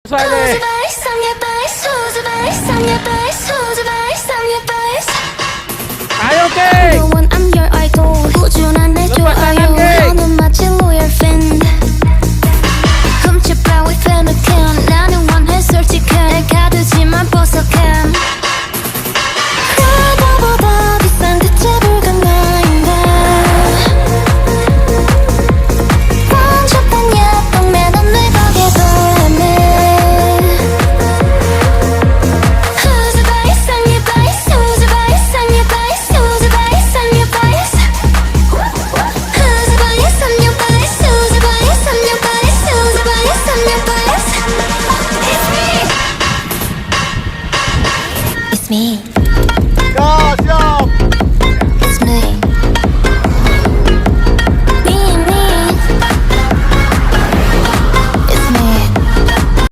써야 돼. 아, 오케이. I'm your idol. 꾸준한 내 좋아요. 너는 마치 loyal fan. 훔쳐봐 we pelican. 나는 원해 솔직해. 가두지만 보석함. 그거보다 비싼 대체 불가능한데. 번쩍한 예쁜 매너 내 벽에 도네. Who's the best on your best? Who's the best on your best? Who's the best on your best? Who's the best on your best? Who's the best on your best? Who's the best on your best? It's me. It's me.